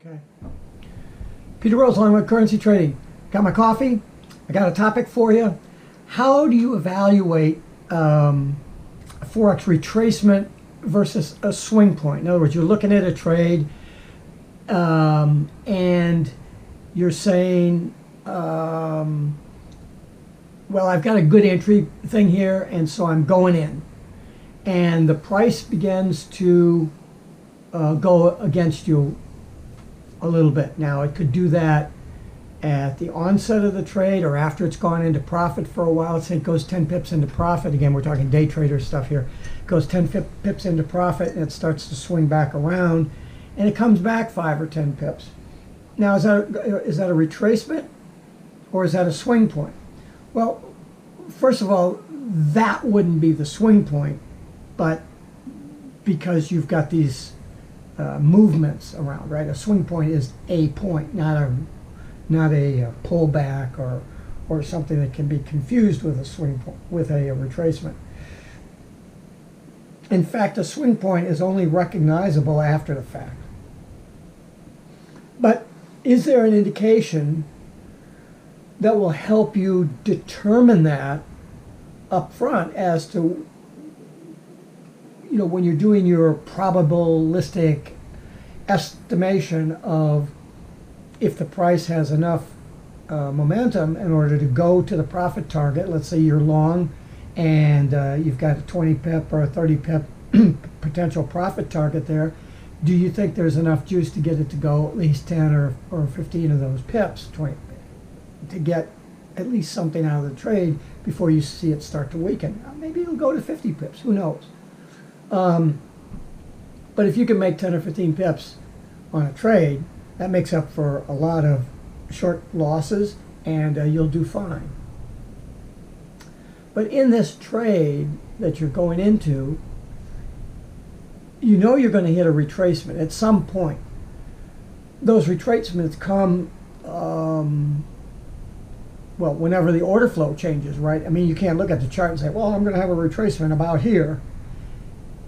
Okay. Peter Rose, Longwood Currency Trading. Got my coffee. I got a topic for you. How do you evaluate a forex retracement versus a swing point? In other words, you're looking at a trade and you're saying, well, I've got a good entry thing here, and so I'm going in. And the price begins to go against you a little bit. Now, it could do that at the onset of the trade or after it's gone into profit for a while. Let's say it goes 10 pips into profit. Again, we're talking day trader stuff here. It goes 10 pips into profit and it starts to swing back around and it comes back 5 or 10 pips. Now, is that a retracement or is that a swing point? Well, first of all, that wouldn't be the swing point, but because you've got these movements around, right? A swing point is a point, not a pullback or something that can be confused with a swing point, with a retracement. In fact, a swing point is only recognizable after the fact. But is there an indication that will help you determine that up front as to, you know, when you're doing your probabilistic estimation of if the price has enough momentum in order to go to the profit target? Let's say you're long and you've got a 20 pip or a 30 pip potential profit target there. Do you think there's enough juice to get it to go at least 10 or 15 of those pips, 20, to get at least something out of the trade before you see it start to weaken? Maybe it'll go to 50 pips, who knows? But if you can make 10 or 15 pips on a trade, that makes up for a lot of short losses, and you'll do fine. But in this trade that you're going into, you know you're going to hit a retracement at some point. Those retracements come, well, whenever the order flow changes, right? I mean, you can't look at the chart and say, well, I'm going to have a retracement about here.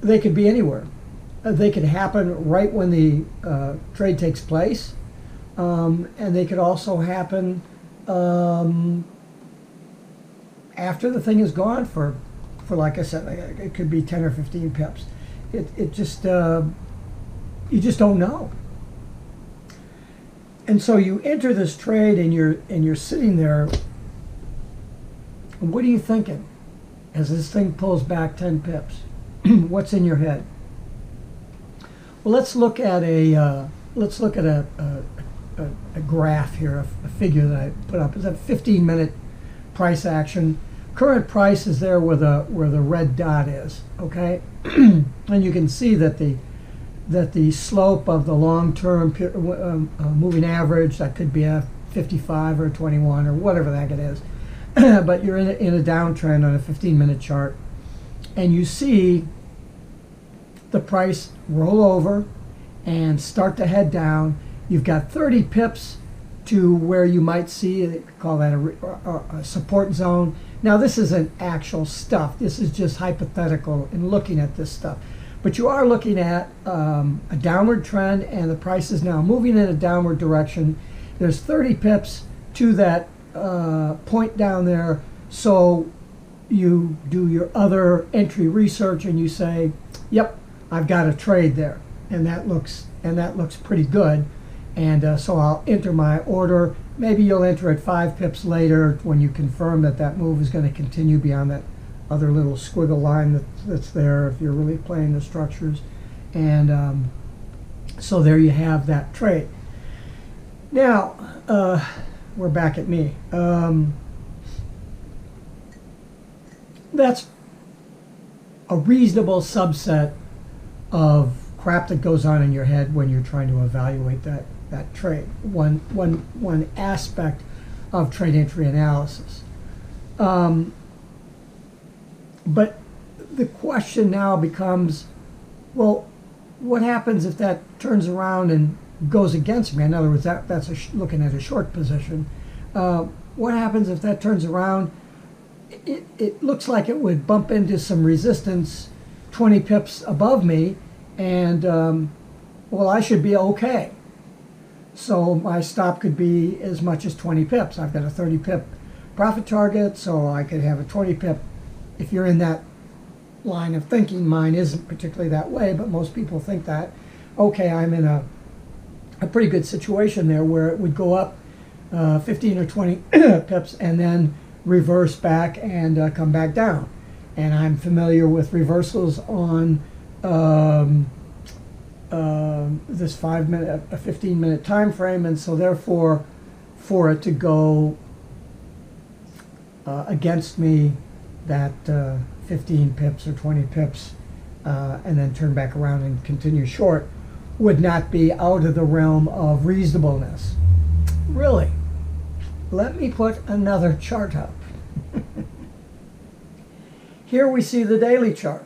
They could be anywhere. They could happen right when the trade takes place, and they could also happen after the thing is gone for like I said, it could be 10 or 15 pips. It just, you just don't know. And so you enter this trade and you're sitting there, and what are you thinking as this thing pulls back 10 pips? What's in your head? Well, let's look at a graph here, a figure that I put up. It's a 15-minute price action. Current price is there where the red dot is. Okay, and you can see that the slope of the long-term moving average, that could be a 55 or a 21 or whatever the heck it is, but you're in a downtrend on a 15-minute chart, and you see the price roll over and start to head down. You've got 30 pips to where you might see, they call that a support zone. Now, this isn't actual stuff. This is just hypothetical in looking at this stuff. But you are looking at a downward trend, and the price is now moving in a downward direction. There's 30 pips to that point down there. So you do your other entry research and you say, yep, I've got a trade there, and that looks pretty good, and so I'll enter my order. Maybe you'll enter it 5 pips later when you confirm that move is going to continue beyond that other little squiggle line that's there if you're really playing the structures, and so there you have that trade. Now we're back at me. That's a reasonable subset of crap that goes on in your head when you're trying to evaluate that trade. One aspect of trade entry analysis. But the question now becomes, well, what happens if that turns around and goes against me? In other words, that's looking at a short position. What happens if that turns around? It looks like it would bump into some resistance 20 pips above me, and well, I should be okay. So my stop could be as much as 20 pips. I've got a 30 pip profit target, so I could have a 20 pip. If you're in that line of thinking, mine isn't particularly that way, but most people think that, okay, I'm in a pretty good situation there where it would go up 15 or 20 pips and then reverse back and come back down. And I'm familiar with reversals on this 15-minute time frame, and so therefore, for it to go against me, that 15 pips or 20 pips, and then turn back around and continue short, would not be out of the realm of reasonableness. Really? Let me put another chart up. Here we see the daily chart.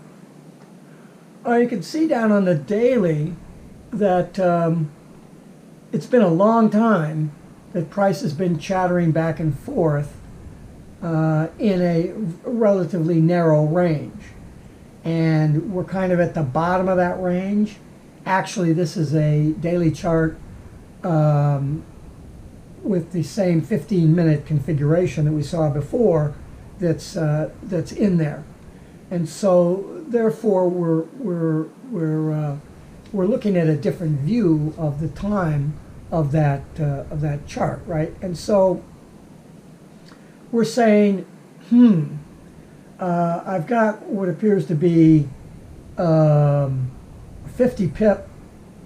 You can see down on the daily that it's been a long time that price has been chattering back and forth in a relatively narrow range. And we're kind of at the bottom of that range. Actually, this is a daily chart with the same 15-minute configuration that we saw before that's in there. And so, therefore, we're looking at a different view of the time of that chart, right? And so we're saying, I've got what appears to be 50 pip,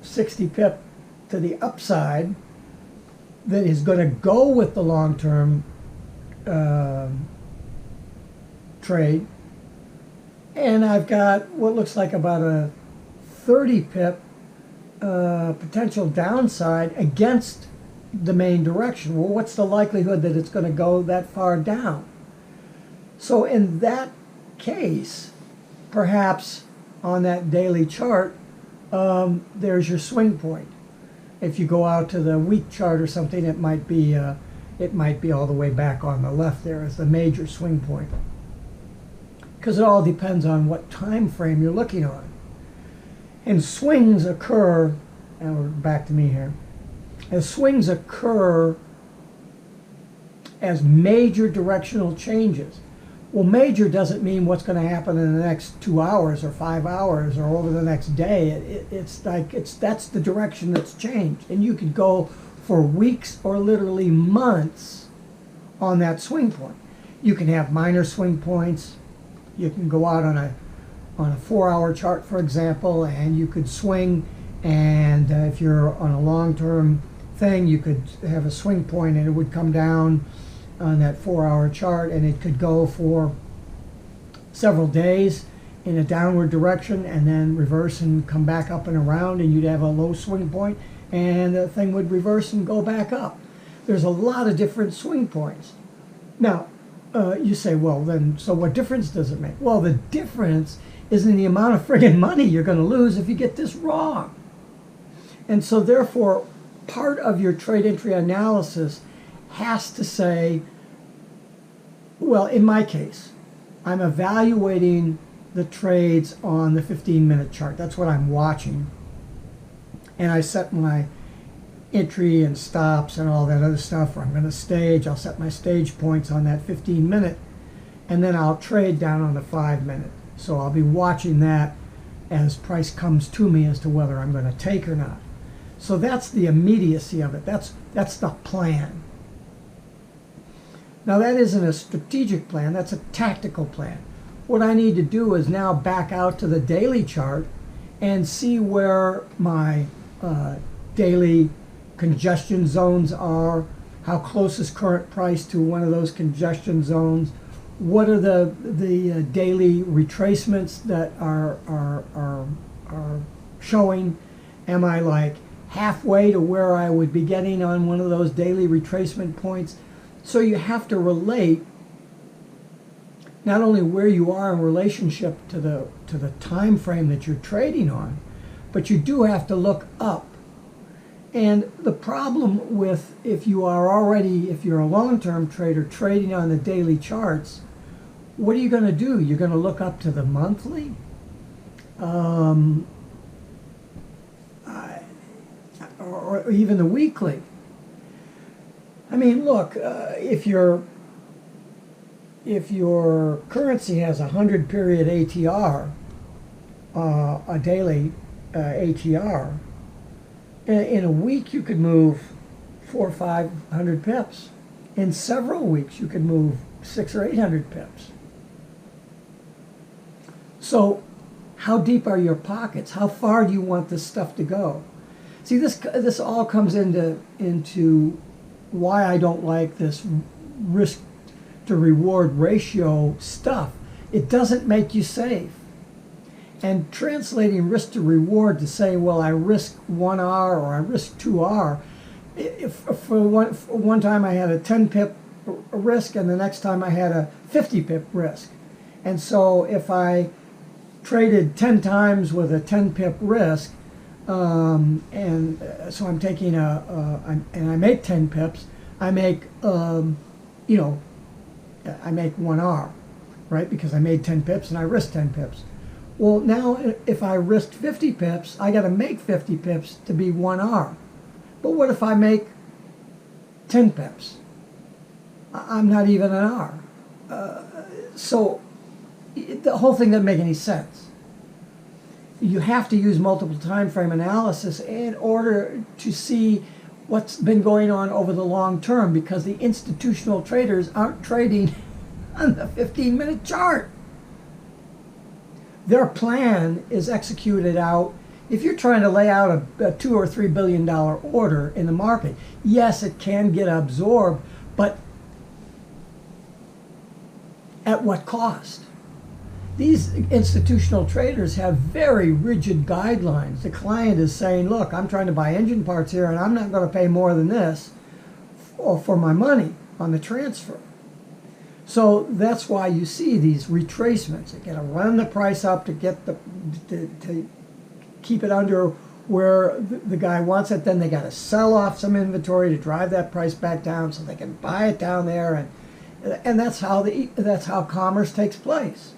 60 pip to the upside that is going to go with the long-term trade. And I've got what looks like about a 30 pip potential downside against the main direction. Well, what's the likelihood that it's going to go that far down? So in that case, perhaps on that daily chart, there's your swing point. If you go out to the week chart or something, it might be all the way back on the left there as the major swing point. Because it all depends on what time frame you're looking on. And swings occur, and we're back to me here, as swings occur as major directional changes. Well, major doesn't mean what's going to happen in the next 2 hours or 5 hours or over the next day. That's the direction that's changed. And you could go for weeks or literally months on that swing point. You can have minor swing points. You can go out on a 4-hour chart, for example, and you could swing, and if you're on a long-term thing, you could have a swing point and it would come down on that 4-hour chart, and it could go for several days in a downward direction and then reverse and come back up and around, and you'd have a low swing point and the thing would reverse and go back up. There's a lot of different swing points. Now, you say, well, then, so what difference does it make? Well, the difference is in the amount of friggin' money you're going to lose if you get this wrong. And so, therefore, part of your trade entry analysis has to say, well, in my case, I'm evaluating the trades on the 15-minute chart. That's what I'm watching. And I set my entry and stops and all that other stuff, or I'm going to stage. I'll set my stage points on that 15-minute, and then I'll trade down on the 5-minute. So I'll be watching that as price comes to me as to whether I'm going to take or not. So that's the immediacy of it. That's the plan. Now that isn't a strategic plan, that's a tactical plan. What I need to do is now back out to the daily chart and see where my daily congestion zones are, how close is current price to one of those congestion zones, what are the daily retracements that are showing. Am I like halfway to where I would be getting on one of those daily retracement points? So you have to relate not only where you are in relationship to the time frame that you're trading on, but you do have to look up. And the problem with if you're a long-term trader trading on the daily charts, what are you going to do? You're going to look up to the or even the weekly. I mean, look, if your currency has a 100-period ATR, a daily ATR, in a week you could move 400 or 500 pips. In several weeks you could move 600 or 800 pips. So how deep are your pockets? How far do you want this stuff to go? See, this all comes into why I don't like this risk to reward ratio stuff. It doesn't make you safe. And translating risk to reward to say, well, I risk 1R or I risk 2R. If for one time I had a 10 pip risk and the next time I had a 50 pip risk. And so if I traded 10 times with a 10 pip risk, and so I'm taking and I make 10 pips, I make, I make 1R, right? Because I made 10 pips and I risked 10 pips. Well, now if I risked 50 pips, I got to make 50 pips to be 1R. But what if I make 10 pips? I'm not even an R. So the whole thing doesn't make any sense. You have to use multiple time frame analysis in order to see what's been going on over the long term, because the institutional traders aren't trading on the 15-minute chart. Their plan is executed out. If you're trying to lay out a $2 or $3 billion order in the market, yes, it can get absorbed, but at what cost? These institutional traders have very rigid guidelines. The client is saying, look, I'm trying to buy engine parts here and I'm not going to pay more than this for my money on the transfer. So that's why you see these retracements. They got to run the price up to get to keep it under where the guy wants it. Then they got to sell off some inventory to drive that price back down so they can buy it down there, and that's how commerce takes place.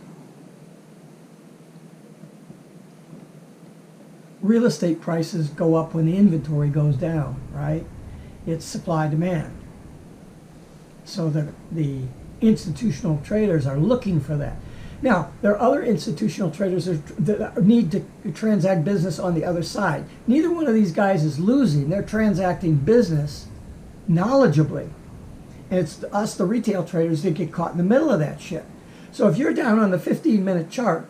Real estate prices go up when the inventory goes down, right? It's supply demand. So the institutional traders are looking for that. Now, there are other institutional traders that need to transact business on the other side. Neither one of these guys is losing. They're transacting business knowledgeably. And it's us, the retail traders, that get caught in the middle of that shit. So if you're down on the 15-minute chart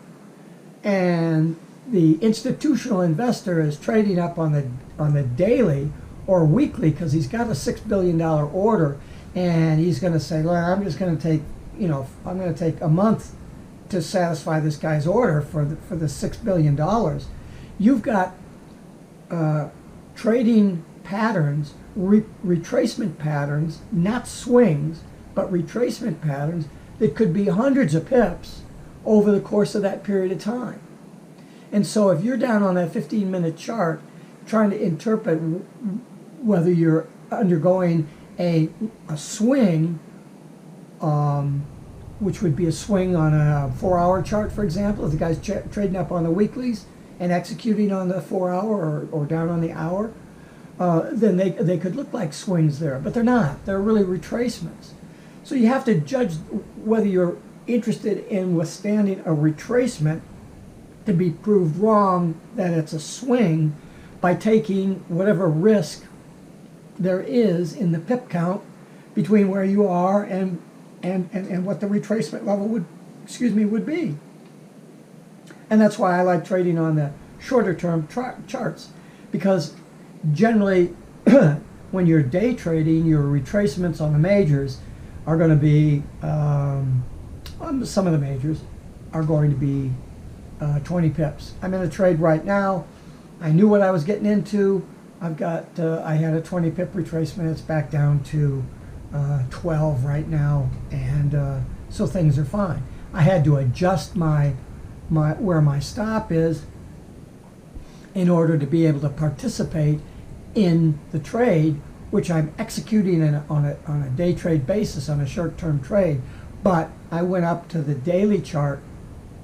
and the institutional investor is trading up on the daily or weekly because he's got a $6 billion order, and he's going to say, well, I'm just going to take, I'm going to take a month to satisfy this guy's order for the $6 billion. You've got trading patterns, retracement patterns, not swings, but retracement patterns that could be hundreds of pips over the course of that period of time. And so if you're down on that 15-minute chart trying to interpret whether you're undergoing a swing, which would be a swing on a 4-hour chart, for example, if the guy's trading up on the weeklies and executing on the 4-hour or down on the hour, then they could look like swings there, but they're not. They're really retracements. So you have to judge whether you're interested in withstanding a retracement to be proved wrong that it's a swing by taking whatever risk there is in the pip count between where you are and what the retracement level would be. And that's why I like trading on the shorter term charts, because generally when you're day trading, your retracements on the majors are going to be on some of the majors are going to be 20 pips. I'm in a trade right now. I knew what I was getting into. I've got, I had a 20 pip retracement. It's back down to 12 right now, and so things are fine. I had to adjust where my stop is in order to be able to participate in the trade, which I'm executing on a day trade basis, on a short-term trade. But I went up to the daily chart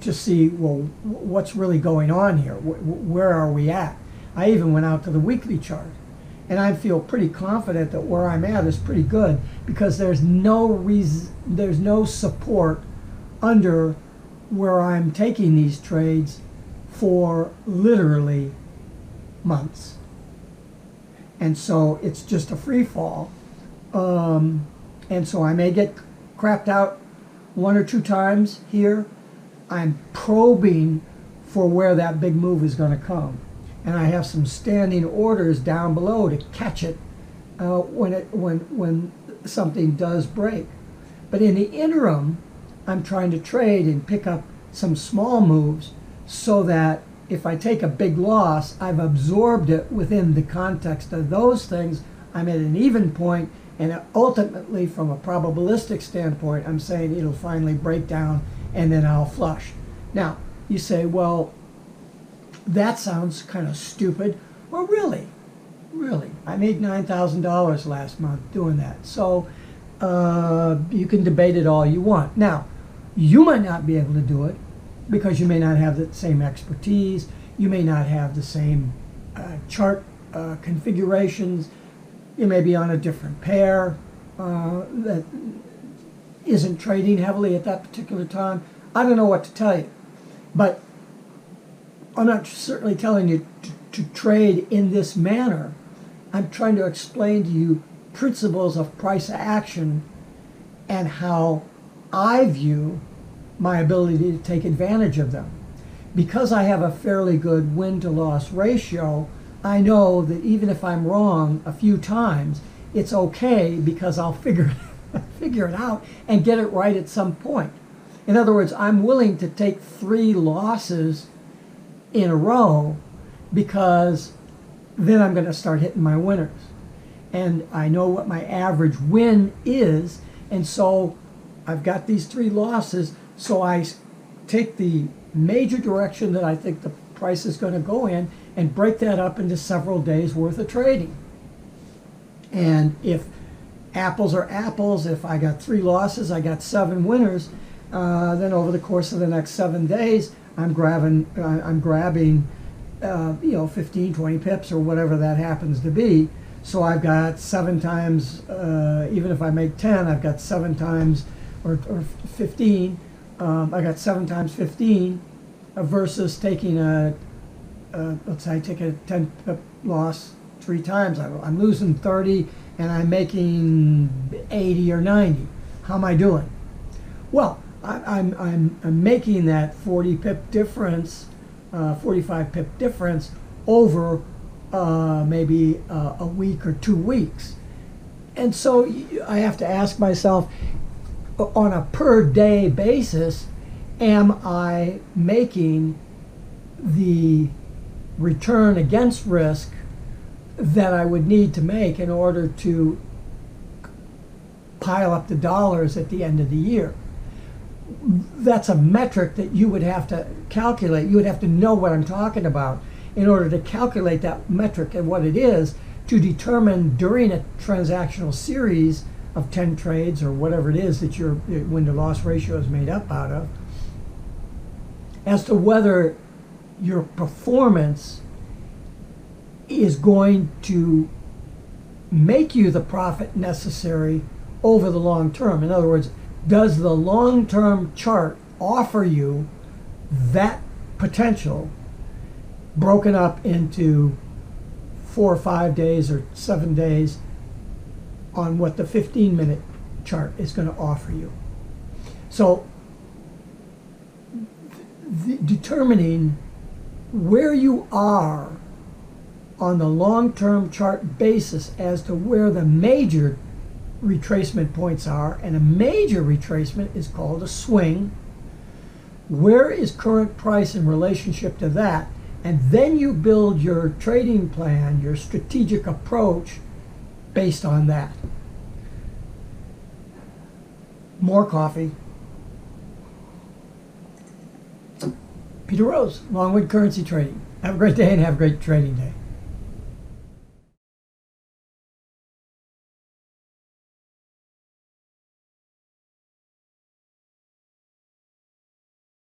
to see, well, what's really going on here? Where are we at? I even went out to the weekly chart And I feel pretty confident that where I'm at is pretty good, because there's no support under where I'm taking these trades for literally months. And so it's just a free fall. And so I may get crapped out one or two times here. I'm probing for where that big move is going to come. And I have some standing orders down below to catch it when something does break. But in the interim, I'm trying to trade and pick up some small moves so that if I take a big loss, I've absorbed it within the context of those things. I'm at an even point, and ultimately, from a probabilistic standpoint, I'm saying it'll finally break down and then I'll flush. Now, you say, well, that sounds kind of stupid. Well, really, I made $9,000 last month doing that. So you can debate it all you want. Now, you might not be able to do it because you may not have the same expertise. You may not have the same chart configurations. You may be on a different pair that isn't trading heavily at that particular time. I don't know what to tell you, but I'm not certainly telling you to trade in this manner. I'm trying to explain to you principles of price action and how I view my ability to take advantage of them. Because I have a fairly good win-to-loss ratio, I know that even if I'm wrong a few times, it's okay, because I'll figure it out and get it right at some point. In other words, I'm willing to take 3 losses in a row, because then I'm going to start hitting my winners. And I know what my average win is, and so I've got these 3 losses, so I take the major direction that I think the price is going to go in and break that up into several days worth of trading. And if apples are apples, if I got 3 losses, I got 7 winners, then over the course of the next 7 days, I'm grabbing 15, 20 pips or whatever that happens to be. So I've got 7 times, even if I make 10, I've got 7 times, or 15. I got 7 times 15 versus taking let's say I take a 10 pip loss 3 times. I'm losing 30 and I'm making 80 or 90. How am I doing? Well, I'm making that 40 pip difference, 45 pip difference over maybe a week or 2 weeks. And so I have to ask myself, on a per day basis, am I making the return against risk that I would need to make in order to pile up the dollars at the end of the year? That's a metric that you would have to calculate. You would have to know what I'm talking about in order to calculate that metric and what it is, to determine during a transactional series of 10 trades or whatever it is that your win-to-loss ratio is made up out of, as to whether your performance is going to make you the profit necessary over the long term. In other words, does the long-term chart offer you that potential broken up into 4 or 5 days or 7 days on what the 15-minute chart is going to offer you? So determining where you are on the long-term chart basis as to where the major retracement points are, and a major retracement is called a swing. Where is current price in relationship to that? And then you build your trading plan, your strategic approach based on that. More coffee. Peter Rose, Longwood Currency Trading. Have a great day and have a great trading day.